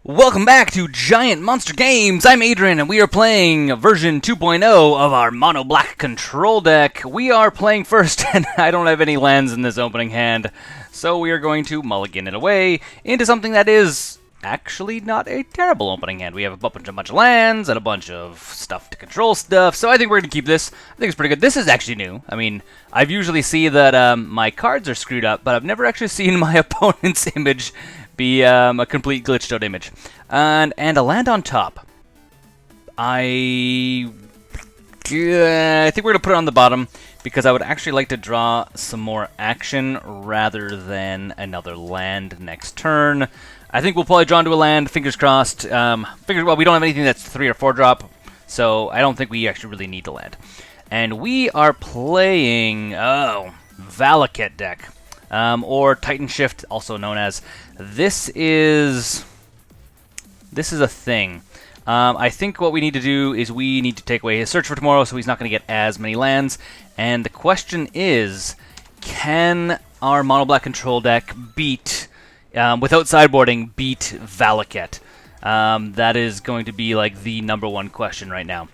Welcome back to Giant Monster Games! I'm Adrian, and we are playing version 2.0 of our Mono Black control deck. We are playing first, and I don't have any lands in this opening hand, so we are going to mulligan it away into something that is actually not a terrible opening hand. We have a bunch of lands and a bunch of stuff to control stuff, so I think we're going to keep this. I think it's pretty good. This is actually new. I mean, I've usually seen that my cards are screwed up, but I've never actually seen my opponent's image be a complete glitched out image. And a land on top. I think we're going to put it on the bottom because I would actually like to draw some more action rather than another land next turn. I think we'll probably draw into a land, fingers crossed. Well, we don't have anything that's 3 or 4 drop, so I don't think we actually really need to land. And we are playing, Malakir deck. Or Titan Shift, also known as. This is a thing. I think what we need to do is we need to take away his Search for Tomorrow, so he's not going to get as many lands. And the question is, can our Mono Black control deck beat, without sideboarding, beat Malakir? That is going to be like the #1 question right now.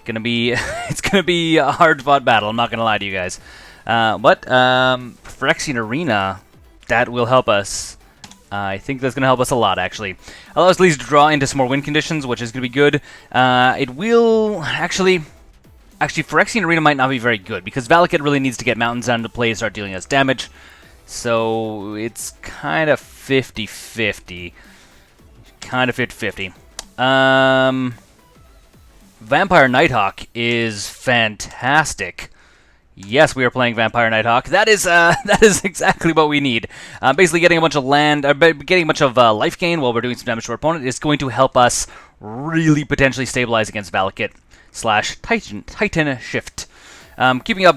It's gonna be a hard-fought battle. I'm not gonna lie to you guys. But Phyrexian Arena, that will help us. I think that's going to help us a lot, actually. Allows us at least to draw into some more win conditions, which is going to be good. It will actually, Phyrexian Arena might not be very good because Malakir really needs to get mountains down to play and start dealing us damage. So it's kind of 50-50. Kind of 50-50. Vampire Nighthawk is fantastic. Yes, we are playing Vampire Nighthawk. That is exactly what we need. Basically, getting a bunch of land, getting a bunch of life gain while we're doing some damage to our opponent is going to help us really potentially stabilize against Malakir / Titan Shift. Keeping up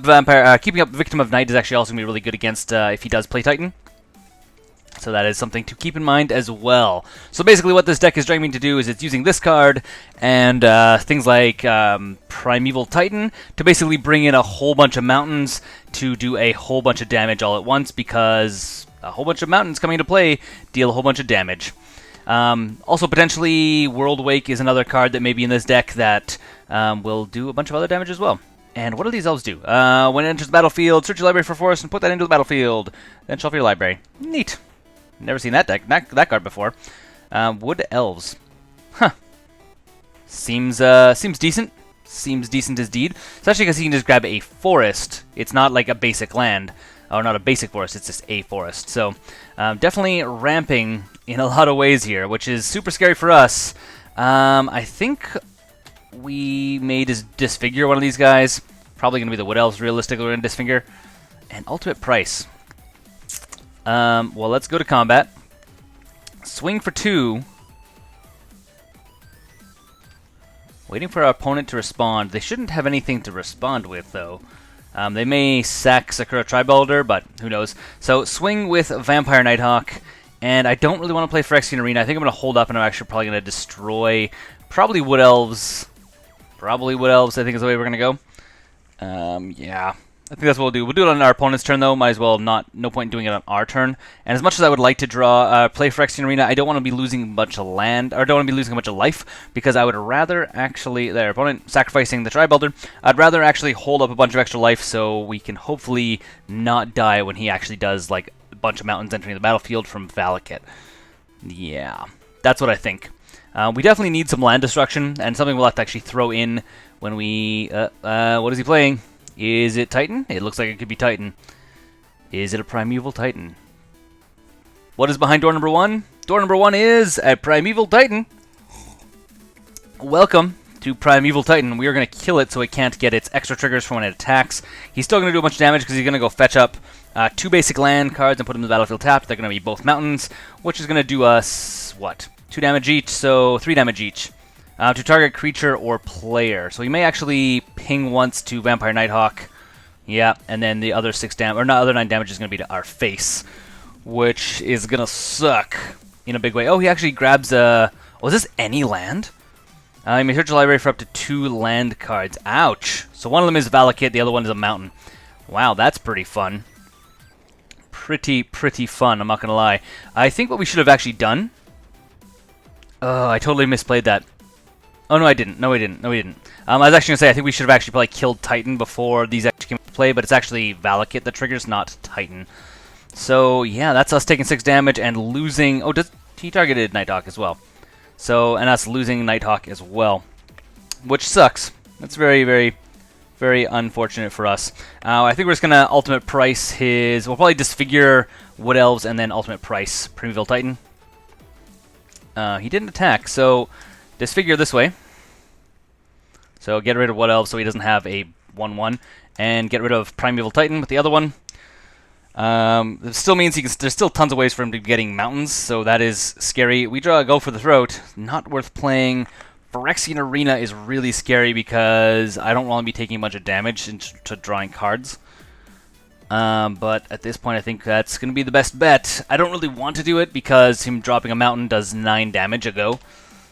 Victim of Night is actually also going to be really good against if he does play Titan. So that is something to keep in mind as well. So basically what this deck is trying me to do is it's using this card and things like Primeval Titan to basically bring in a whole bunch of mountains to do a whole bunch of damage all at once, because a whole bunch of mountains coming into play deal a whole bunch of damage. Also potentially World Wake is another card that may be in this deck that will do a bunch of other damage as well. And what do these elves do? When it enters the battlefield, search your library for forest and put that into the battlefield. Then shuffle your library. Neat. Never seen that card before. Wood Elves. Huh. Seems decent. Seems decent as deed. Especially because you can just grab a forest. It's not like a basic land. Or not a basic forest, it's just a forest. So, definitely ramping in a lot of ways here, which is super scary for us. I think we may disfigure one of these guys. Probably going to be the Wood Elves, realistically, we're going to disfigure. And ultimate price. Well, let's go to combat. Swing for 2. Waiting for our opponent to respond. They shouldn't have anything to respond with, though. They may sack Sakura Tribalder, but who knows. So, swing with Vampire Nighthawk. And I don't really want to play Phyrexian Arena. I think I'm going to hold up, and I'm actually probably going to destroy probably Wood Elves. Probably Wood Elves, I think is the way we're going to go. Yeah. I think that's what we'll do. We'll do it on our opponent's turn, though. Might as well not. No point in doing it on our turn. And as much as I would like to play Phyrexian Arena, I don't want to be losing a bunch of land, or don't want to be losing a bunch of life, because I would rather actually, their opponent sacrificing the Tribalder, I'd rather actually hold up a bunch of extra life so we can hopefully not die when he actually does like a bunch of mountains entering the battlefield from Malakir. Yeah, that's what I think. We definitely need some land destruction, and something we'll have to actually throw in when we. What is he playing? Is it Titan? It looks like it could be Titan. Is it a Primeval Titan? What is behind door number 1? Door number 1 is a Primeval Titan. Welcome to Primeval Titan. We are going to kill it so it can't get its extra triggers for when it attacks. He's still going to do a bunch of damage because he's going to go fetch up 2 basic land cards and put them in the battlefield tapped. They're going to be both mountains, which is going to do us, what? 2 damage each, so 3 damage each. To target creature or player. So he may actually ping once to Vampire Nighthawk. Yeah, and then the other 9 damage is going to be to our face, which is going to suck in a big way. Oh, he actually grabs a... Oh, is this any land? You may search your library for up to 2 land cards. Ouch! So one of them is Malakir, the other one is a mountain. Wow, that's pretty fun. Pretty fun, I'm not going to lie. I think what we should have actually done... Oh, I totally misplayed that. Oh, no, I didn't. No, we didn't. No, we didn't. I was actually going to say, I think we should have actually probably killed Titan before these actually came into play, but it's actually Valakut that triggers, not Titan. So, yeah, that's us taking 6 damage and losing... Oh, he targeted Nighthawk as well. So, and us losing Nighthawk as well. Which sucks. That's very, very, very unfortunate for us. I think we're just going to ultimate price his... We'll probably disfigure Wood Elves and then ultimate price Primeval Titan. He didn't attack, so disfigure this way. So get rid of Wood Elves so he doesn't have a 1-1. And get rid of Primeval Titan with the other one. It still means there's still tons of ways for him to be getting mountains, so that is scary. We draw a Go for the Throat. Not worth playing. Phyrexian Arena is really scary because I don't want to be taking a bunch of damage into drawing cards. But at this point, I think that's going to be the best bet. I don't really want to do it because him dropping a mountain does 9 damage a go.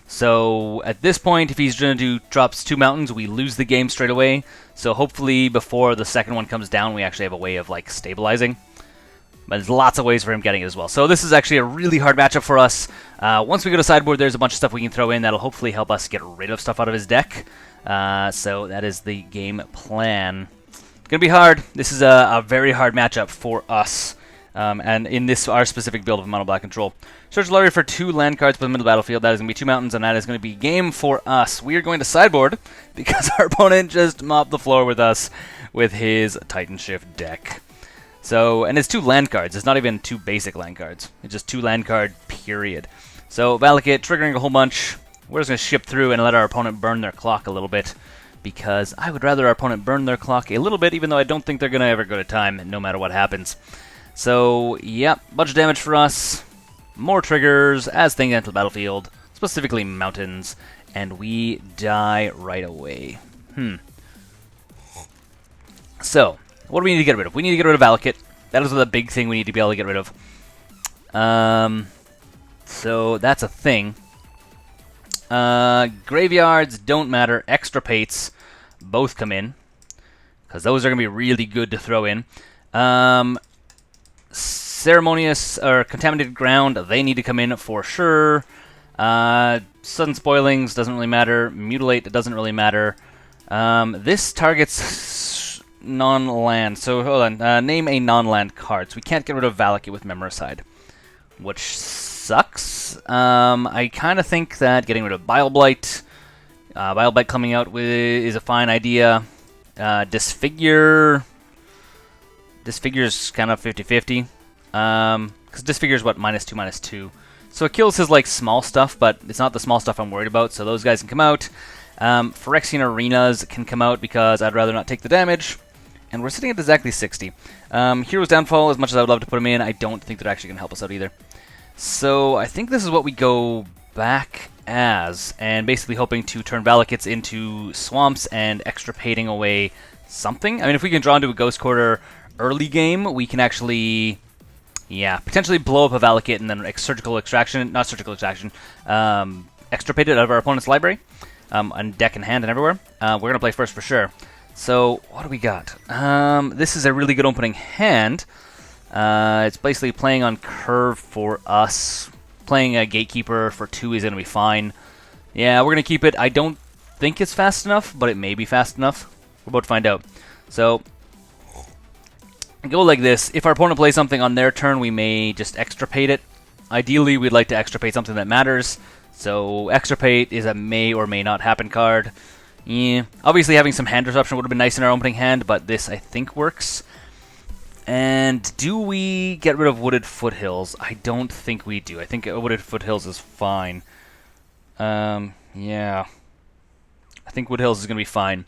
So at this point, if he's going to drops 2 mountains, we lose the game straight away. So hopefully before the second one comes down, we actually have a way of like stabilizing. But there's lots of ways for him getting it as well. So this is actually a really hard matchup for us. Once we go to sideboard, there's a bunch of stuff we can throw in that'll hopefully help us get rid of stuff out of his deck. So that is the game plan. Gonna be hard. This is a very hard matchup for us, and in this our specific build of mono black control. Search Lottery for 2 land cards for the middle battlefield. That is gonna be 2 mountains, and that is gonna be game for us. We are going to sideboard because our opponent just mopped the floor with us with his Titan Shift deck. So, and it's 2 land cards. It's not even 2 basic land cards. It's just 2 land card. Period. So Valakut triggering a whole bunch. We're just gonna ship through and let our opponent burn their clock a little bit. Because I would rather our opponent burn their clock a little bit, even though I don't think they're going to ever go to time, no matter what happens. So, yeah, bunch of damage for us. More triggers as things enter the battlefield, specifically mountains, and we die right away. So, what do we need to get rid of? We need to get rid of Valakut. That is the big thing we need to be able to get rid of. So, that's a thing. Graveyards don't matter. Extirpates both come in, because those are going to be really good to throw in. Ceremonious or Contaminated Ground, they need to come in for sure. Sudden Spoilings doesn't really matter. Mutilate doesn't really matter. This targets non-land. So hold on. Name a non-land card. So we can't get rid of Valakut with Memoricide, which sucks. I kind of think that getting rid of Bile Blight, coming out is a fine idea. Disfigure is kind of 50-50. Because Disfigure is what, -2/-2. So it kills his like small stuff, but it's not the small stuff I'm worried about. So those guys can come out. Phyrexian Arenas can come out because I'd rather not take the damage. And we're sitting at exactly 60. Hero's Downfall, as much as I would love to put him in, I don't think they're actually going to help us out either. So I think this is what we go back as, and basically hoping to turn Valakuts into swamps and extirpating away something. I mean, if we can draw into a Ghost Quarter early game, we can actually, yeah, potentially blow up a Valakut and then extirpate it out of our opponent's library, on deck and hand and everywhere. We're going to play first for sure. So what do we got? This is a really good opening hand. It's basically playing on curve for us. Playing a Gatekeeper for 2 is going to be fine. Yeah, we're going to keep it. I don't think it's fast enough, but it may be fast enough. We're about to find out. So, go like this. If our opponent plays something on their turn, we may just extirpate it. Ideally, we'd like to extirpate something that matters. So, extirpate is a may or may not happen card. Yeah, obviously having some hand disruption would have been nice in our opening hand, but this, I think, works. And do we get rid of Wooded Foothills? I don't think we do. I think Wooded Foothills is fine. Yeah. I think Wood Hills is going to be fine.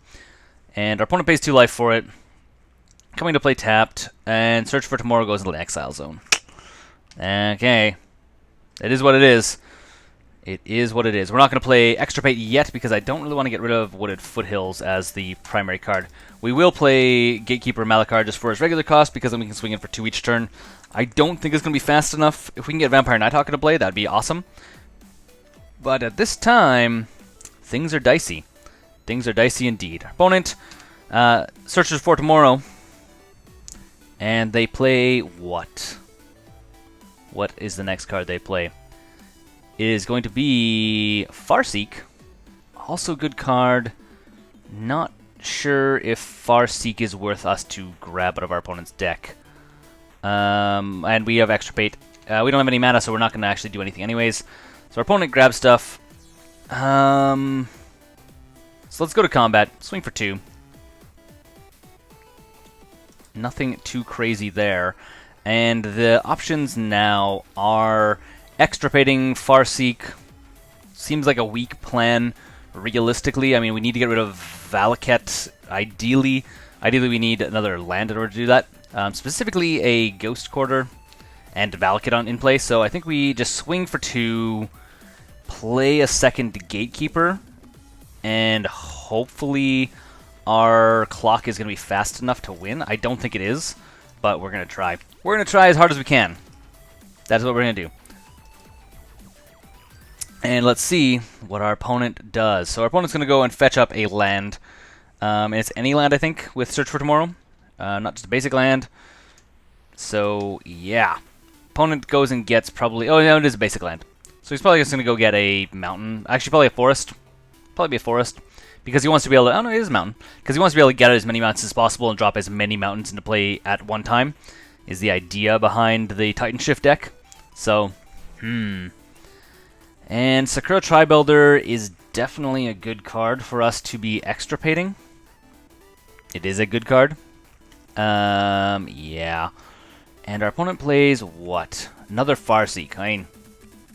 And our opponent pays 2 life for it. Coming to play tapped. And Search for Tomorrow goes into the Exile Zone. Okay. It is what it is. It is what it is. We're not going to play Extirpate yet because I don't really want to get rid of Wooded Foothills as the primary card. We will play Gatekeeper of Malakir just for his regular cost because then we can swing in for 2 each turn. I don't think it's going to be fast enough. If we can get Vampire Nighthawk into play, that'd be awesome. But at this time, things are dicey. Things are dicey indeed. Opponent searches for Tomorrow. And they play what? What is the next card they play? is going to be Farseek. Also good card. Not sure if Farseek is worth us to grab out of our opponent's deck. And we have Extirpate. We don't have any mana, so we're not going to actually do anything anyways. So our opponent grabs stuff. So let's go to combat. Swing for 2. Nothing too crazy there. And the options now are Extirpating Farseek. Seems like a weak plan, realistically. I mean, we need to get rid of Valaket, ideally. Ideally, we need another land in order to do that. Specifically, a Ghost Quarter and Valaket in place. So I think we just swing for 2, play a second Gatekeeper, and hopefully our clock is going to be fast enough to win. I don't think it is, but we're going to try. We're going to try as hard as we can. That's what we're going to do. And let's see what our opponent does. So our opponent's going to go and fetch up a land. And it's any land, I think, with Search for Tomorrow. Not just a basic land. So, yeah. Opponent goes and gets probably... Oh, no, it is a basic land. So he's probably just going to go get a mountain. Actually, probably a forest. Probably be a forest. Because he wants to be able to... Oh, no, it is a mountain. Because he wants to be able to get as many mountains as possible and drop as many mountains into play at one time. Is the idea behind the Titan Shift deck. So, And Sakura Tribuilder is definitely a good card for us to be extirpating. It is a good card. Yeah. And our opponent plays what? Another Farseek. I mean,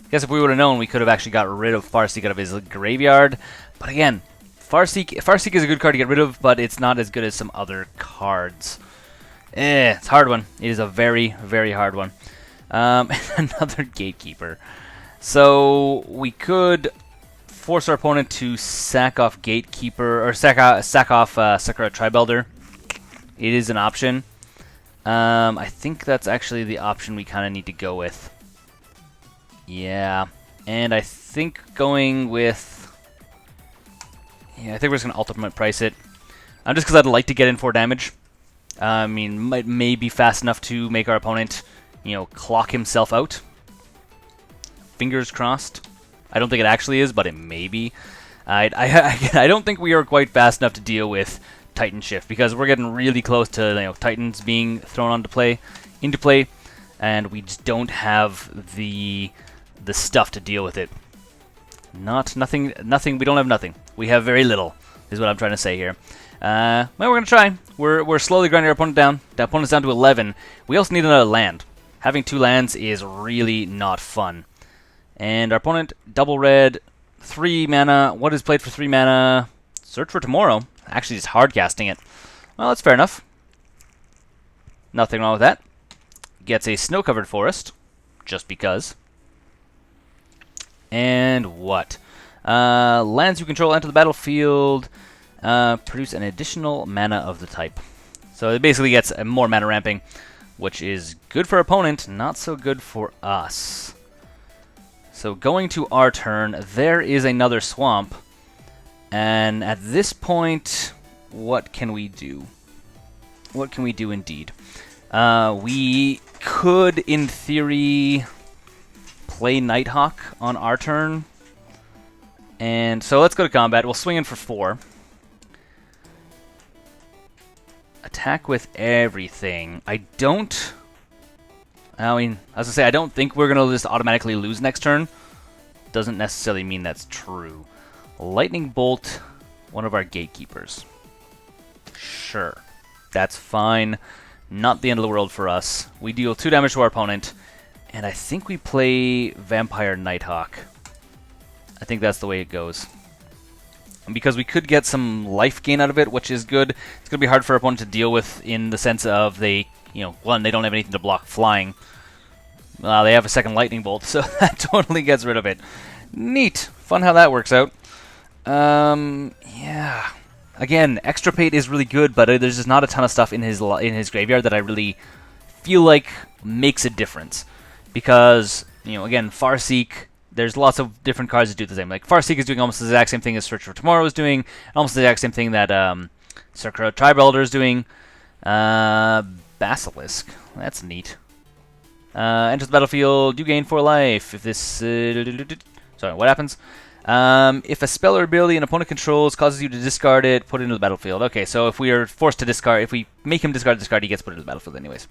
I guess if we would have known, we could have actually got rid of Farseek out of his graveyard. But again, Farseek is a good card to get rid of, but it's not as good as some other cards. It's a hard one. It is a very, very hard one. Another Gatekeeper. So we could force our opponent to sack off Gatekeeper, or sack off Sakura Tribuilder. It is an option. I think that's actually the option we kind of need to go with. Yeah, and I think going with... Yeah, I think we're just going to ultimate price it. Just because I'd like to get in 4 damage. I mean, may be fast enough to make our opponent, you know, clock himself out. Fingers crossed. I don't think it actually is, but it may be. I don't think we are quite fast enough to deal with Titan Shift, because we're getting really close to, you know, Titans being thrown into play, and we just don't have the stuff to deal with it. Nothing. We don't have nothing. We have very little, is what I'm trying to say here. Well, we're gonna try. We're slowly grinding our opponent down. The opponent's down to 11. We also need another land. Having 2 lands is really not fun. And our opponent, double red, 3 mana. What is played for 3 mana? Search for Tomorrow. Actually, just hard casting it. Well, that's fair enough. Nothing wrong with that. Gets a snow-covered forest, just because. And what? Lands you control enter the battlefield. Produce an additional mana of the type. So it basically gets more mana ramping, which is good for our opponent, not so good for us. So going to our turn, there is another swamp. And at this point, what can we do? What can we do indeed? We could, in theory, play Nighthawk on our turn. And so let's go to combat. We'll swing in for 4. Attack with everything. I mean, as I say, I don't think we're going to just automatically lose next turn. Doesn't necessarily mean that's true. Lightning Bolt, one of our Gatekeepers. Sure. That's fine. Not the end of the world for us. We deal 2 damage to our opponent. And I think we play Vampire Nighthawk. I think that's the way it goes. And because we could get some life gain out of it, which is good. It's going to be hard for our opponent to deal with in the sense of they, you know, one, they don't have anything to block flying. They have a second Lightning Bolt, so that totally gets rid of it. Neat. Fun how that works out. Yeah. Again, Extirpate is really good, but there's just not a ton of stuff in his graveyard that I really feel like makes a difference. Because, you know, again, Farseek, there's lots of different cards that do the same. Like, Farseek is doing almost the exact same thing as Search for Tomorrow is doing, almost the exact same thing that Sakura Tribuilder is doing. Basilisk, that's neat. Enter the battlefield, you gain 4 life. If this... sorry, what happens? If a spell or ability an opponent controls causes you to discard it, put it into the battlefield. Okay, so if we are forced to discard, if we make him discard, he gets put into the battlefield anyways.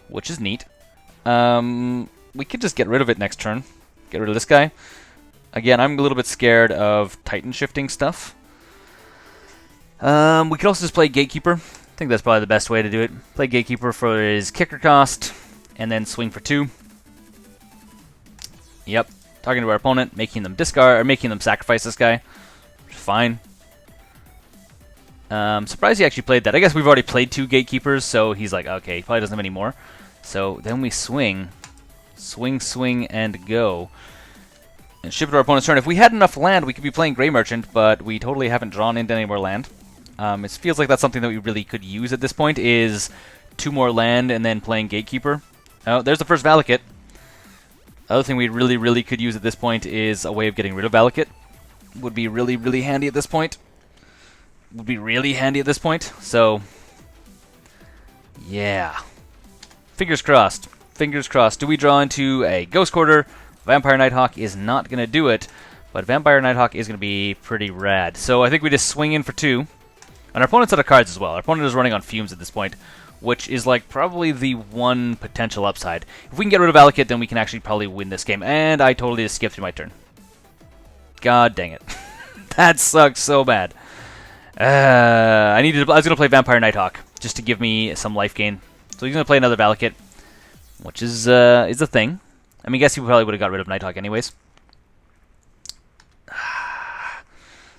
Which is neat. We could just get rid of it next turn. Get rid of this guy. Again, I'm a little bit scared of Titan shifting stuff. We could also just play Gatekeeper. I think that's probably the best way to do it. Play Gatekeeper for his kicker cost, and then swing for 2. Yep. Targeting to our opponent, making them discard, or making them sacrifice this guy. Fine. Surprised he actually played that. I guess we've already played 2 Gatekeepers, so he's like, okay, he probably doesn't have any more. So then we swing. Swing, swing, and go. And ship it to our opponent's turn. If we had enough land, we could be playing Grey Merchant, but we totally haven't drawn into any more land. It feels like that's something that we really could use at this point, is 2 more land and then playing Gatekeeper. Oh, there's the first Valakut. Other thing we really could use at this point is a way of getting rid of Valakut. Would be really handy at this point. Would be really handy at this point. So, yeah. Fingers crossed. Fingers crossed. Do we draw into a Ghost Quarter? Vampire Nighthawk is not going to do it, but Vampire Nighthawk is going to be pretty rad. So I think we just swing in for 2. And our opponent's out of cards as well. Our opponent is running on fumes at this point, which is like probably the one potential upside. If we can get rid of Valakut, then we can actually probably win this game. And I totally just skipped through my turn. God dang it. That sucks so bad. I was going to play Vampire Nighthawk just to give me some life gain. So he's going to play another Valakut, which is a thing. I mean, I guess he probably would have got rid of Nighthawk anyways.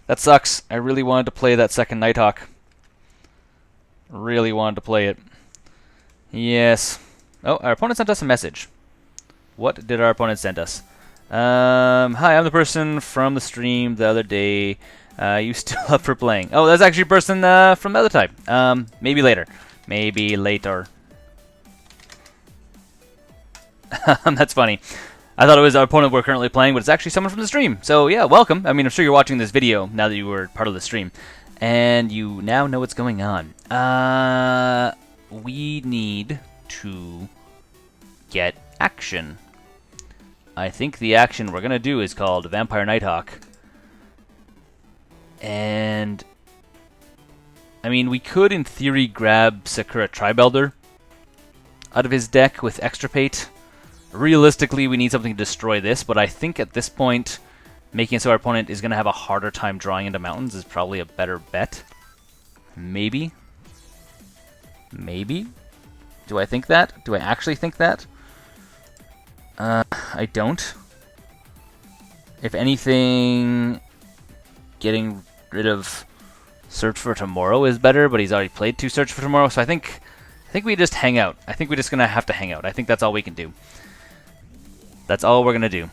That sucks. I really wanted to play that second Nighthawk. Really wanted to play it. Yes. Oh, our opponent sent us a message. What did our opponent send us? Hi, I'm the person from the stream the other day. You still up for playing? Oh, that's actually a person from the other time. Maybe later. Maybe later. That's funny. I thought it was our opponent we're currently playing, but it's actually someone from the stream. So yeah, welcome. I mean, I'm sure you're watching this video now that you were part of the stream. And you now know what's going on. We need to get action. I think the action we're going to do is called Vampire Nighthawk. And I mean, we could in theory grab Sakura Tribelder out of his deck with Extirpate. Realistically, we need something to destroy this, but I think at this point, making it so our opponent is going to have a harder time drawing into mountains is probably a better bet. Maybe. Maybe? Do I think that? Do I actually think that? I don't. If anything, getting rid of Search for Tomorrow is better, but he's already played 2 Search for Tomorrow, so I think we just hang out. I think we're just going to have to hang out. I think that's all we can do. That's all we're going to do.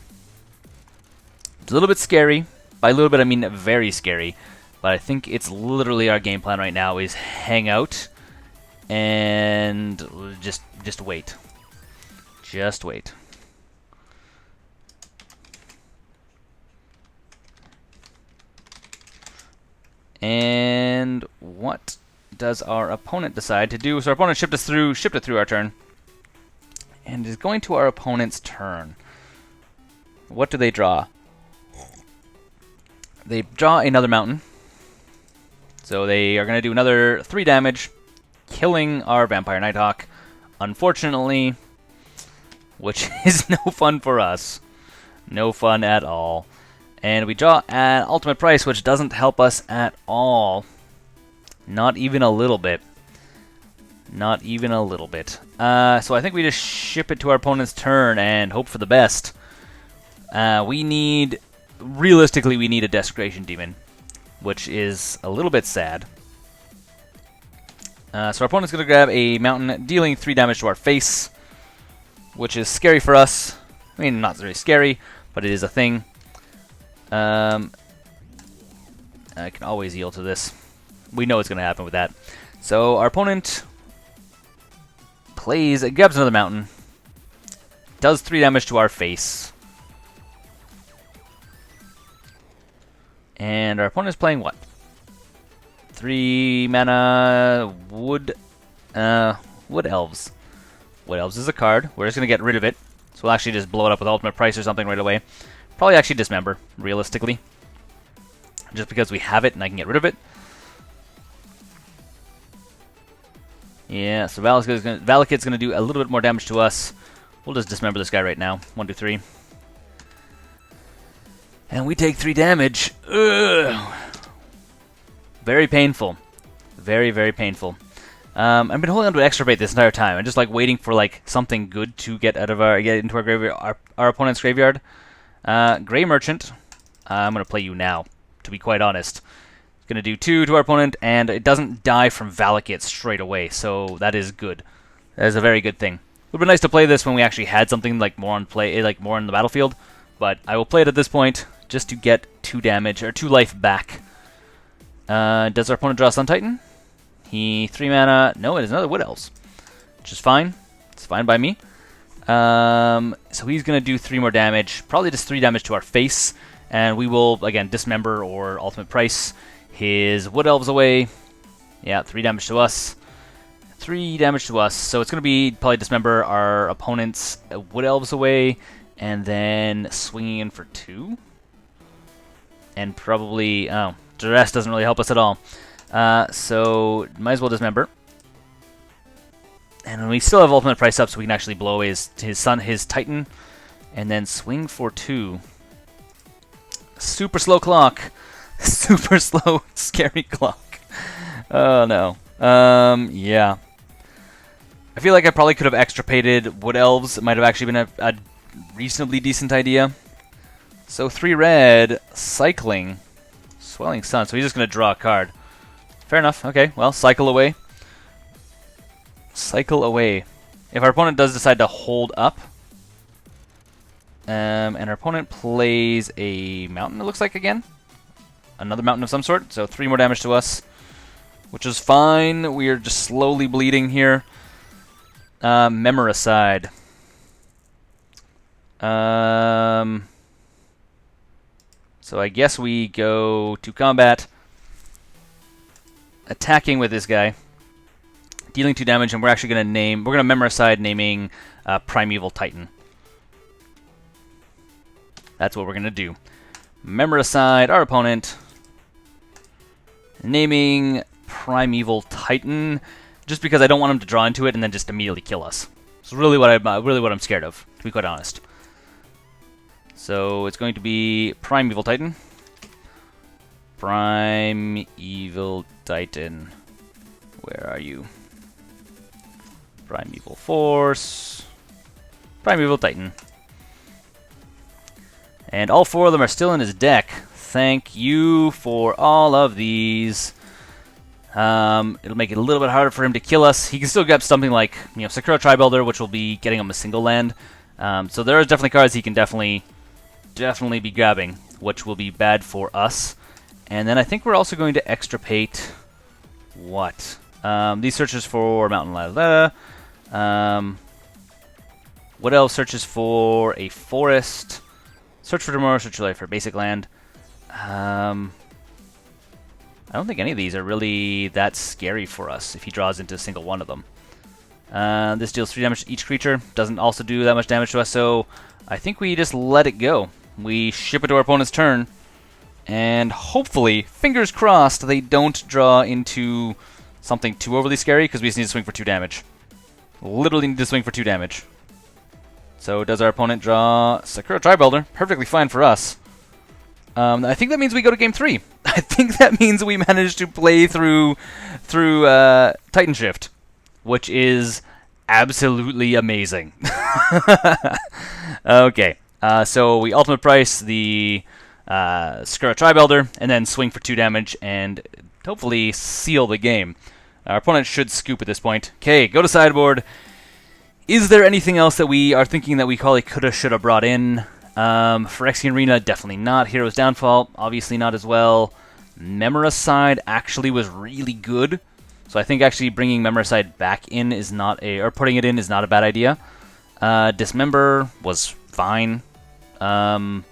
It's a little bit scary. By a little bit, I mean very scary. But I think it's literally our game plan right now is hang out and just wait. Just wait. And what does our opponent decide to do? So our opponent shipped it through our turn. And is going to our opponent's turn. What do they draw? They draw another mountain. So they are going to do another 3 damage, killing our Vampire Nighthawk, unfortunately, which is no fun for us. No fun at all. And we draw an ultimate price, which doesn't help us at all. Not even a little bit. Not even a little bit. So I think we just ship it to our opponent's turn and hope for the best. Realistically, we need a Desecration Demon, which is a little bit sad. So our opponent's going to grab a mountain, dealing 3 damage to our face, which is scary for us. I mean, not very scary, but it is a thing. I can always yield to this. We know what's going to happen with that. So our opponent grabs another mountain, does 3 damage to our face. And our opponent is playing what? 3 mana wood elves. What Elves is a card. We're just going to get rid of it. So we'll actually just blow it up with Ultimate Price or something right away. Probably actually Dismember, realistically. Just because we have it and I can get rid of it. Yeah, so Valakid's going to do a little bit more damage to us. We'll just Dismember this guy right now. 1, 2, 3. And we take 3 damage. Ugh. Very painful. Very, very painful. I've been holding on to Extirpate this entire time. I'm just like waiting for like something good to get into our graveyard, our opponent's graveyard. Grey Merchant. I'm going to play you now, to be quite honest. It's going to do 2 to our opponent, and it doesn't die from Valakid straight away, so that is good. That is a very good thing. It would be nice to play this when we actually had something like more on play, like more in the battlefield, but I will play it at this point just to get 2 damage or 2 life back. Does our opponent draw Sun Titan? He 3 mana. No, it is another Wood Elves, which is fine. It's fine by me. So he's going to do 3 more damage, probably just 3 damage to our face, and we will, again, Dismember or Ultimate Price his Wood Elves away. Yeah, 3 damage to us. 3 damage to us, so it's going to be probably Dismember our opponent's Wood Elves away, and then swinging in for 2. And probably, oh, Duress doesn't really help us at all. So, might as well Dismember. And we still have Ultimate Price up, so we can actually blow his Titan, and then swing for 2. Super slow clock. Super slow, scary clock. Oh, no. Yeah. I feel like I probably could have extirpated Wood Elves. It might have actually been a reasonably decent idea. So 3 red, cycling, Swelling Sun. So he's just going to draw a card. Fair enough. Okay, well, cycle away. Cycle away. If our opponent does decide to hold up, and our opponent plays a mountain, it looks like, again. Another mountain of some sort. So 3 more damage to us, which is fine. We are just slowly bleeding here. Memoricide. So I guess we go to combat, attacking with this guy, dealing 2 damage, and we're actually going to name, we're going to Memoricide naming Primeval Titan. That's what we're going to do. Memoricide our opponent, naming Primeval Titan, just because I don't want him to draw into it and then just immediately kill us. It's really what I'm scared of, to be quite honest. So it's going to be Primeval Titan. Primeval Titan. Where are you? Primeval Force. Primeval Titan. And all 4 of them are still in his deck. Thank you for all of these. It'll make it a little bit harder for him to kill us. He can still grab something like, you know, Sakura Tribuilder, which will be getting him a single land. So there are definitely cards he can definitely be grabbing, which will be bad for us. And then I think we're also going to extirpate what? These searches for Mountain Ladder. What else searches for a forest? Search for tomorrow, search for life for basic land. I don't think any of these are really that scary for us if he draws into a single one of them. This deals 3 damage to each creature. Doesn't also do that much damage to us, so I think we just let it go. We ship it to our opponent's turn, and hopefully, fingers crossed, they don't draw into something too overly scary, because we just need to swing for 2 damage. Literally need to swing for 2 damage. So does our opponent draw Sakura Tribuilder? Perfectly fine for us. I think that means we go to game 3. I think that means we managed to play through Titan Shift, which is absolutely amazing. Okay, so we Ultimate Price the Sakura Tribuilder, and then swing for 2 damage, and hopefully seal the game. Our opponent should scoop at this point. Okay, go to sideboard. Is there anything else that we are thinking that we probably coulda, shoulda brought in? Phyrexian Arena, definitely not. Hero's Downfall, obviously not as well. Memoricide actually was really good. So I think actually bringing Memoricide back in is not or putting it in is not a bad idea. Dismember was fine. But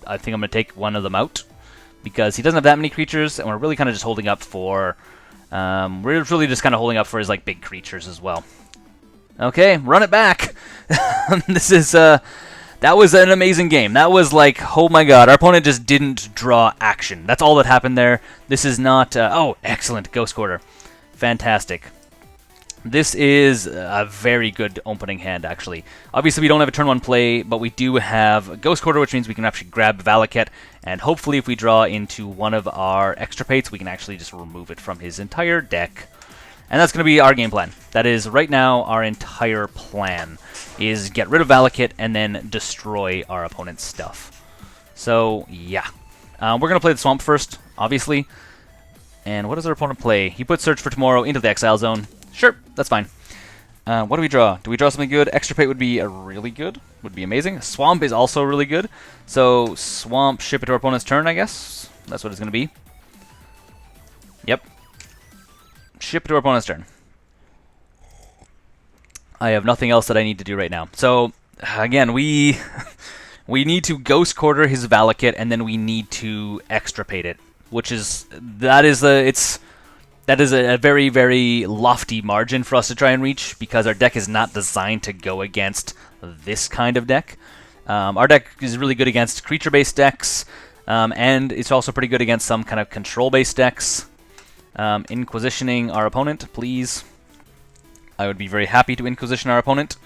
I think I'm going to take one of them out, because he doesn't have that many creatures, and we're really kind of just holding up for... we're really just kind of holding up for his like big creatures as well. Okay, run it back. This is that was an amazing game. That was like, oh my god, our opponent just didn't draw action. That's all that happened there. This is not... oh, excellent, Ghost Quarter. Fantastic. This is a very good opening hand, actually. Obviously, we don't have a turn 1 play, but we do have Ghost Quarter, which means we can actually grab Valakut, and hopefully if we draw into one of our extirpates, we can actually just remove it from his entire deck. And that's going to be our game plan. That is, right now, our entire plan is get rid of Valakut and then destroy our opponent's stuff. So, yeah. We're going to play the Swamp first, obviously. And what does our opponent play? He puts Search for Tomorrow into the Exile Zone. Sure, that's fine. What do we draw? Do we draw something good? Extirpate would be really good. Would be amazing. Swamp is also really good. So, Swamp, ship it to our opponent's turn, I guess. That's what it's going to be. Yep. Ship to our opponent's turn. I have nothing else that I need to do right now. So, again, we need to Ghost Quarter his Valakut, and then we need to extirpate it, which is that is a very, very lofty margin for us to try and reach, because our deck is not designed to go against this kind of deck. Our deck is really good against creature-based decks, and it's also pretty good against some kind of control-based decks. Inquisitioning our opponent, please. I would be very happy to Inquisition our opponent.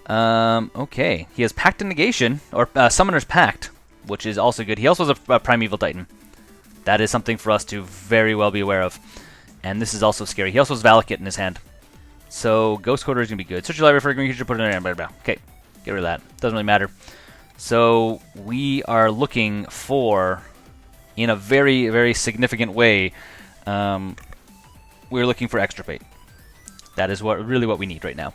Okay, he has Pact and Negation, or Summoner's Pact, which is also good. He also has a Primeval Titan. That is something for us to very well be aware of. And this is also scary. He also has Valakut in his hand. So, Ghost Quarter is going to be good. Search your library for a green creature, put it in there, blah, blah, blah. Okay, get rid of that. Doesn't really matter. So, we are looking for, in a very, very significant way, we're looking for Extirpate. That is really what we need right now.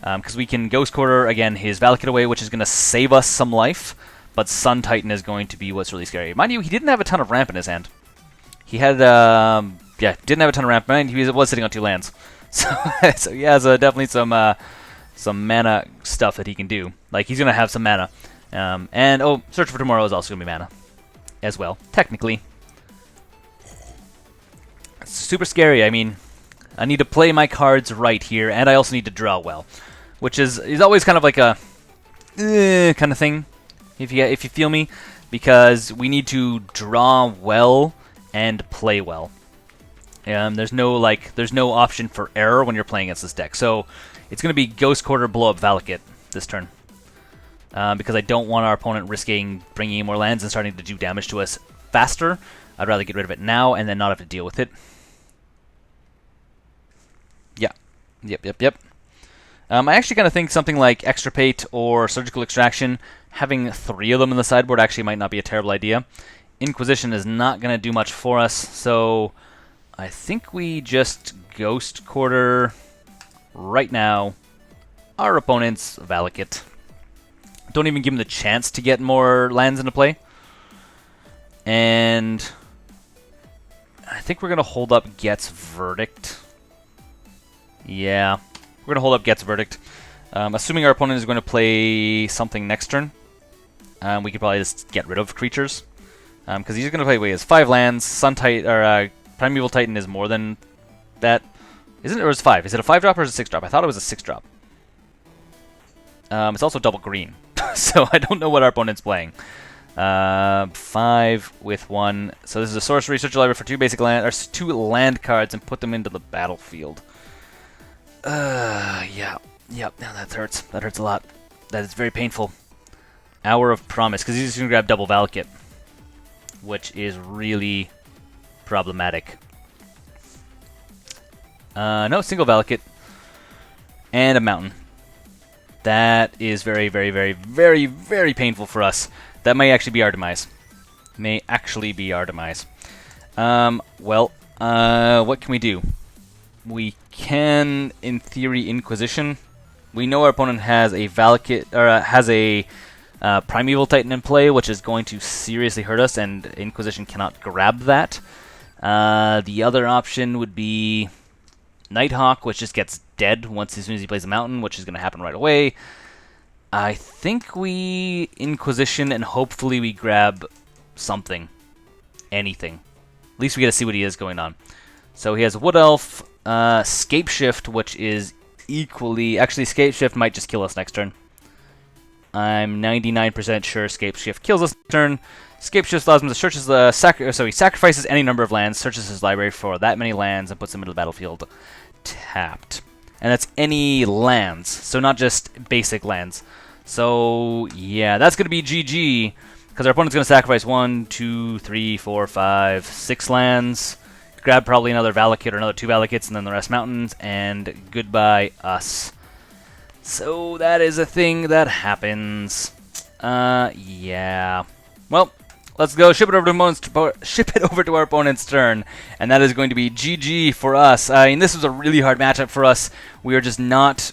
Because we can Ghost Quarter, again, his Valakut away, which is going to save us some life, but Sun Titan is going to be what's really scary. Mind you, he didn't have a ton of ramp in his hand. He had, yeah, didn't have a ton of ramp. Mind, he was sitting on 2 lands. So he has definitely some mana stuff that he can do. Like, he's going to have some mana. And, oh, Search for Tomorrow is also going to be mana as well, technically. It's super scary. I mean, I need to play my cards right here, and I also need to draw well, which is always kind of like a kind of thing, if you feel me, because we need to draw well and play well. There's no option for error when you're playing against this deck. So it's going to be Ghost Quarter, blow up Valakut this turn, because I don't want our opponent risking bringing in more lands and starting to do damage to us faster. I'd rather get rid of it now and then not have to deal with it. Yep. I actually kind of think something like Extirpate or Surgical Extraction, having 3 of them in the sideboard actually might not be a terrible idea. Inquisition is not going to do much for us, so I think we just Ghost Quarter right now our opponent's Valakut. Don't even give him the chance to get more lands into play. And I think we're going to hold up Get's Verdict. Yeah, we're going to hold up Get's Verdict. Assuming our opponent is going to play something next turn, we could probably just get rid of creatures. Because he's going to play, he has 5 lands. Sun Titan, or Primeval Titan is more than that. Isn't it, or is it 5? Is it a 5-drop or is it a 6-drop? I thought it was a 6-drop. It's also double green. So I don't know what our opponent's playing. 5 with 1. So this is a sorcery. Search your library for 2 basic land, or 2 land cards and put them into the battlefield. Yeah. Now that hurts. That hurts a lot. That is very painful. Hour of Promise, because he's just going to grab double Valakut, which is really problematic. No, single Valakut. And a Mountain. That is very, very, very, very, very painful for us. That may actually be our demise. Well, what can we do? We can, in theory, Inquisition. We know our opponent has a Valakut, or has a Primeval Titan in play, which is going to seriously hurt us, and Inquisition cannot grab that. The other option would be Nighthawk, which just gets dead as soon as he plays a Mountain, which is going to happen right away. I think we Inquisition, and hopefully we grab something. Anything. At least we get to see what he is going on. So he has Wood Elf, Scape Shift, which is equally... Actually, Scape Shift might just kill us next turn. I'm 99% sure Scape Shift kills us next turn. Scape Shift allows him to search so he sacrifices any number of lands, searches his library for that many lands, and puts them into the battlefield tapped. And that's any lands, so not just basic lands. So, yeah, that's going to be GG, because our opponent's going to sacrifice 1, 2, 3, 4, 5, 6 lands, grab probably another Valakut or another 2 Valakuts, and then the rest mountains, and goodbye us. So that is a thing that happens. Yeah. Well, let's go ship it over to our opponent's turn, and that is going to be GG for us. I mean, this was a really hard matchup for us. We are just not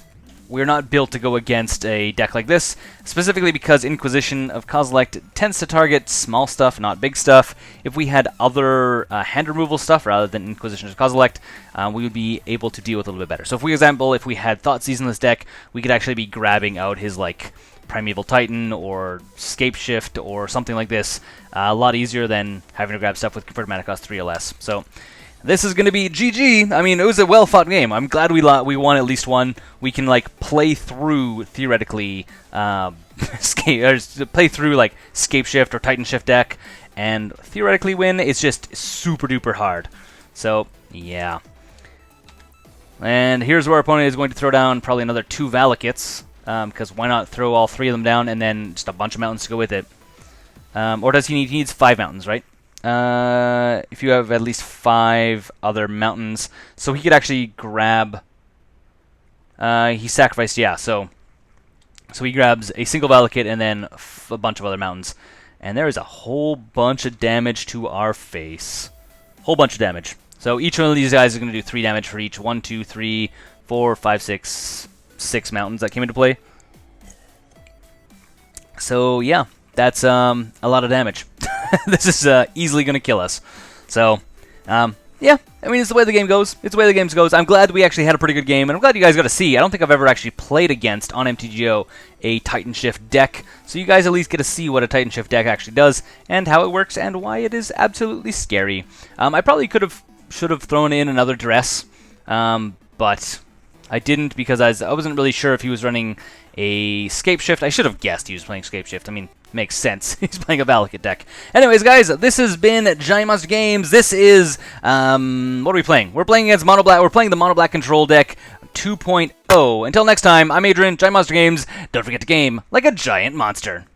built to go against a deck like this, specifically because Inquisition of Kozilek tends to target small stuff, not big stuff. If we had other hand removal stuff rather than Inquisition of Kozilek, we would be able to deal with it a little bit better. So, for example, if we had Thoughtseize in this deck, we could actually be grabbing out his, like, Primeval Titan or Scape Shift or something like this a lot easier than having to grab stuff with converted mana cost 3 or less. So, this is going to be GG. I mean, it was a well-fought game. I'm glad we won at least one. We can, like, play through, theoretically, play through, like, Scape Shift or Titan Shift deck, and theoretically win. It's just super-duper hard. So, yeah. And here's where our opponent is going to throw down probably another 2 Valakuts, because why not throw all 3 of them down and then just a bunch of mountains to go with it. Or does he need... He needs 5 mountains, right? If you have at least 5 other mountains, so he could actually grab. He sacrificed, yeah. So he grabs a single Valakut and then a bunch of other mountains, and there is a whole bunch of damage to our face. Whole bunch of damage. So each one of these guys is going to do 3 damage for each 1, 2, 3, 4, 5, 6 mountains that came into play. So yeah, that's a lot of damage. This is easily going to kill us. So, yeah, I mean, it's the way the game goes. It's the way the game goes. I'm glad we actually had a pretty good game, and I'm glad you guys got to see. I don't think I've ever actually played against, on MTGO, a Titan Shift deck, so you guys at least get to see what a Titan Shift deck actually does, and how it works, and why it is absolutely scary. I probably should have thrown in another Duress, but I didn't, because I wasn't really sure if he was running a Scape Shift. I should have guessed he was playing Scape Shift. I mean, makes sense. He's playing a Valakut deck. Anyways, guys, this has been Giant Monster Games. This is, what are we playing? We're playing against Mono Black. We're playing the Mono Black Control deck 2.0. Until next time, I'm Adrian, Giant Monster Games. Don't forget to game like a giant monster.